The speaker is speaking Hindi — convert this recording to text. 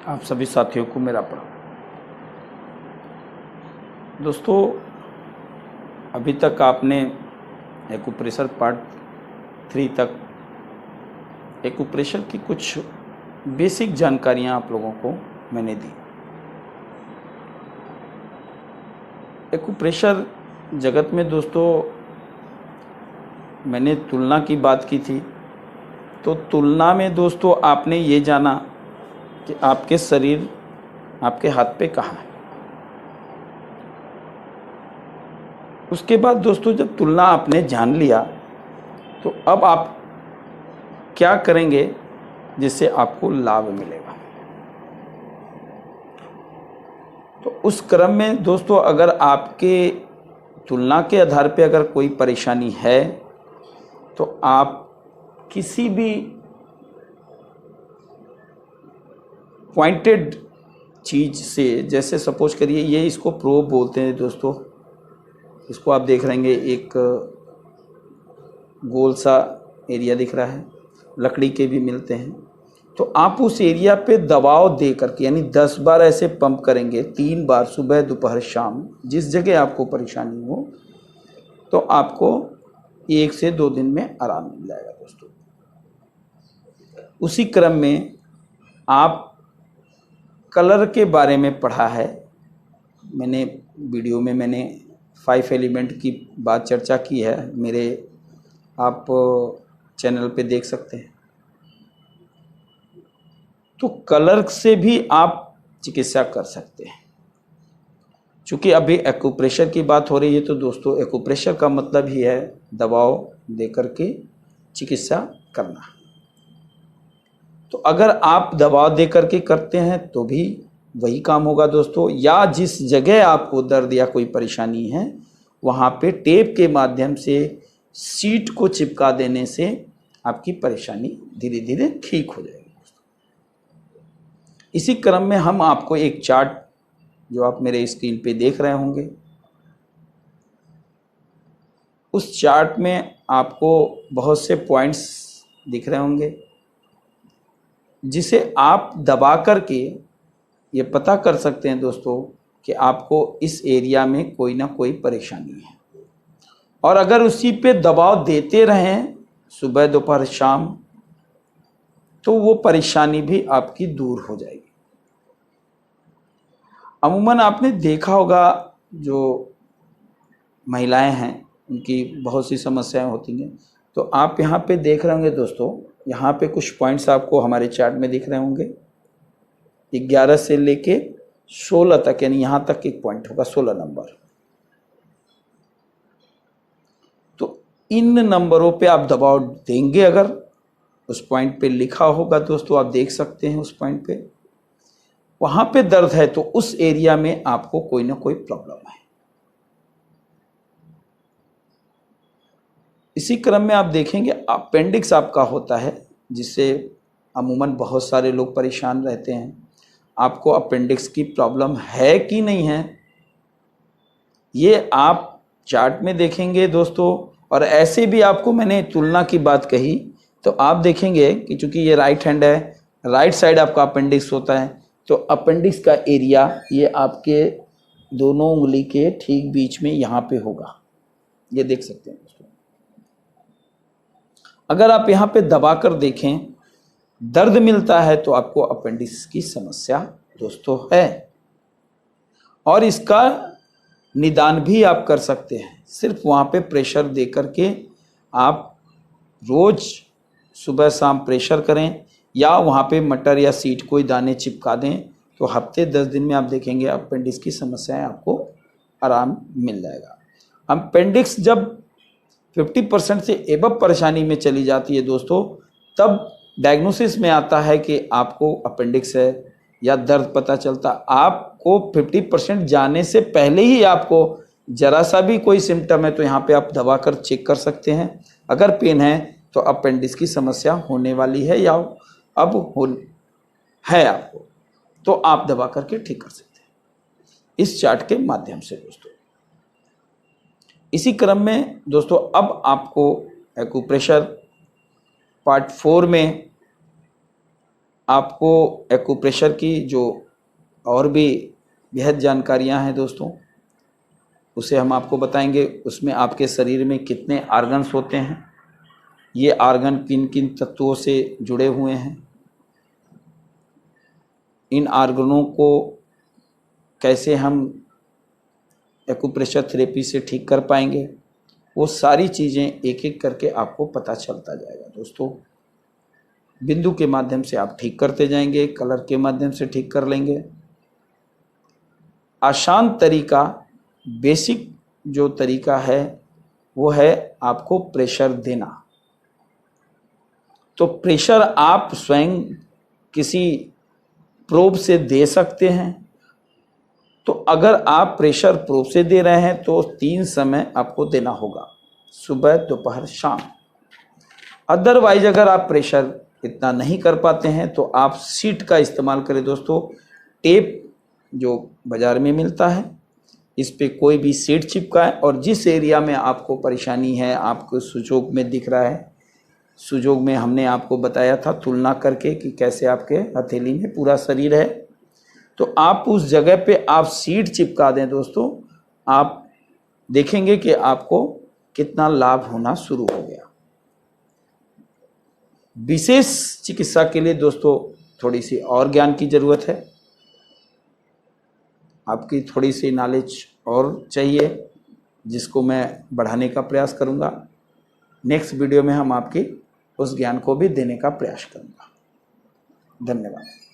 आप सभी साथियों को मेरा प्रणाम। दोस्तों, अभी तक आपने एक्यूप्रेशर पार्ट 3 तक एक्यूप्रेशर की कुछ बेसिक जानकारियां आप लोगों को मैंने दी। एक्यूप्रेशर जगत में दोस्तों मैंने तुलना की बात की थी, तो तुलना में दोस्तों आपने ये जाना कि आपके शरीर आपके हाथ पे कहाँ है। उसके बाद दोस्तों जब तुलना आपने जान लिया तो अब आप क्या करेंगे जिससे आपको लाभ मिलेगा। तो उस क्रम में दोस्तों अगर आपके तुलना के आधार पे अगर कोई परेशानी है तो आप किसी भी पॉइंटेड चीज़ से, जैसे सपोज करिए ये इसको प्रोब बोलते हैं दोस्तों, इसको आप देख रहेंगे एक गोल सा एरिया दिख रहा है, लकड़ी के भी मिलते हैं। तो आप उस एरिया पे दबाव दे करके यानी 10 बार ऐसे पंप करेंगे, 3 बार सुबह दोपहर शाम, जिस जगह आपको परेशानी हो, तो आपको 1 से 2 दिन में आराम मिल जाएगा दोस्तों। उसी क्रम में आप कलर के बारे में पढ़ा है, मैंने वीडियो में मैंने 5 एलिमेंट की बात चर्चा की है, मेरे आप चैनल पे देख सकते हैं। तो कलर से भी आप चिकित्सा कर सकते हैं। चूँकि अभी एक्यूप्रेशर की बात हो रही है तो दोस्तों एक्यूप्रेशर का मतलब ही है दबाव दे करके चिकित्सा करना। तो अगर आप दबाव दे करके करते हैं तो भी वही काम होगा दोस्तों, या जिस जगह आपको दर्द या कोई परेशानी है वहाँ पे टेप के माध्यम से सीट को चिपका देने से आपकी परेशानी धीरे धीरे ठीक हो जाएगी। इसी क्रम में हम आपको एक चार्ट जो आप मेरे स्क्रीन पे देख रहे होंगे, उस चार्ट में आपको बहुत से पॉइंट्स दिख रहे होंगे जिसे आप दबा करके ये पता कर सकते हैं दोस्तों कि आपको इस एरिया में कोई ना कोई परेशानी है। और अगर उसी पे दबाव देते रहें सुबह दोपहर शाम तो वो परेशानी भी आपकी दूर हो जाएगी। अमूमन आपने देखा होगा जो महिलाएं हैं उनकी बहुत सी समस्याएं होती हैं, तो आप यहाँ पे देख रहे होंगे दोस्तों, यहाँ पे कुछ पॉइंट्स आपको हमारे चार्ट में दिख रहे होंगे, 11 से लेके 16 तक, यानी यहाँ तक एक पॉइंट होगा 16 नंबर। तो इन नंबरों पे आप दबाव देंगे, अगर उस पॉइंट पे लिखा होगा दोस्तों, आप देख सकते हैं उस पॉइंट पे, वहां पे दर्द है तो उस एरिया में आपको कोई ना कोई प्रॉब्लम है। इसी क्रम में आप देखेंगे अपेंडिक्स आपका होता है, जिससे अमूमन बहुत सारे लोग परेशान रहते हैं। आपको अपेंडिक्स की प्रॉब्लम है कि नहीं है ये आप चार्ट में देखेंगे दोस्तों। और ऐसे भी आपको मैंने तुलना की बात कही तो आप देखेंगे कि चूंकि ये राइट हैंड है, राइट साइड आपका अपेंडिक्स होता है, तो अपेंडिक्स का एरिया ये आपके दोनों उंगली के ठीक बीच में यहाँ पे होगा, ये देख सकते हैं दोस्तों। अगर आप यहाँ पे दबा कर देखें दर्द मिलता है तो आपको अपेंडिक्स की समस्या दोस्तों है। और इसका निदान भी आप कर सकते हैं, सिर्फ वहाँ पे प्रेशर दे करके आप रोज सुबह शाम प्रेशर करें, या वहाँ पे मटर या सीट कोई दाने चिपका दें, तो हफ्ते 10 दिन में आप देखेंगे अपेंडिक्स की समस्याएं आपको आराम मिल जाएगा। अपेंडिक्स जब 50% से एबव परेशानी में चली जाती है दोस्तों, तब डायग्नोसिस में आता है कि आपको अपेंडिक्स है या दर्द पता चलता। आपको 50% जाने से पहले ही आपको जरा सा भी कोई सिम्टम है तो यहाँ पे आप दबा कर चेक कर सकते हैं। अगर पेन है तो अपेंडिक्स की समस्या होने वाली है या अब हो है आपको, तो आप दबा करके ठीक कर सकते हैं इस चार्ट के माध्यम से दोस्तों। इसी क्रम में दोस्तों अब आपको एक्यूप्रेशर पार्ट 4 में आपको एक्यूप्रेशर की जो और भी बेहद जानकारियां हैं दोस्तों, उसे हम आपको बताएंगे। उसमें आपके शरीर में कितने आर्गन्स होते हैं, ये आर्गन किन किन तत्वों से जुड़े हुए हैं, इन आर्गनों को कैसे हम एक्यूप्रेशर थेरेपी से ठीक कर पाएंगे, वो सारी चीज़ें एक एक करके आपको पता चलता जाएगा दोस्तों। बिंदु के माध्यम से आप ठीक करते जाएंगे, कलर के माध्यम से ठीक कर लेंगे। आसान तरीका, बेसिक जो तरीका है वो है आपको प्रेशर देना। तो प्रेशर आप स्वयं किसी प्रोब से दे सकते हैं। तो अगर आप प्रेशर प्रोब से दे रहे हैं तो 3 समय आपको देना होगा, सुबह, दोपहर, शाम। अदरवाइज अगर आप प्रेशर इतना नहीं कर पाते हैं तो आप सीट का इस्तेमाल करें दोस्तों। टेप जो बाजार में मिलता है, इस पे कोई भी सीट चिपकाएं और जिस एरिया में आपको परेशानी है, आपको सुजोग में दिख रहा है, सुजोग में हमने आपको बताया था तुलना करके कि कैसे आपके हथेली में पूरा शरीर है, तो आप उस जगह पे आप सीट चिपका दें दोस्तों। आप देखेंगे कि आपको कितना लाभ होना शुरू हो गया। विशेष चिकित्सा के लिए दोस्तों थोड़ी सी और ज्ञान की जरूरत है, आपकी थोड़ी सी नॉलेज और चाहिए, जिसको मैं बढ़ाने का प्रयास करूंगा। नेक्स्ट वीडियो में हम आपकी उस ज्ञान को भी देने का प्रयास करूंगा। धन्यवाद।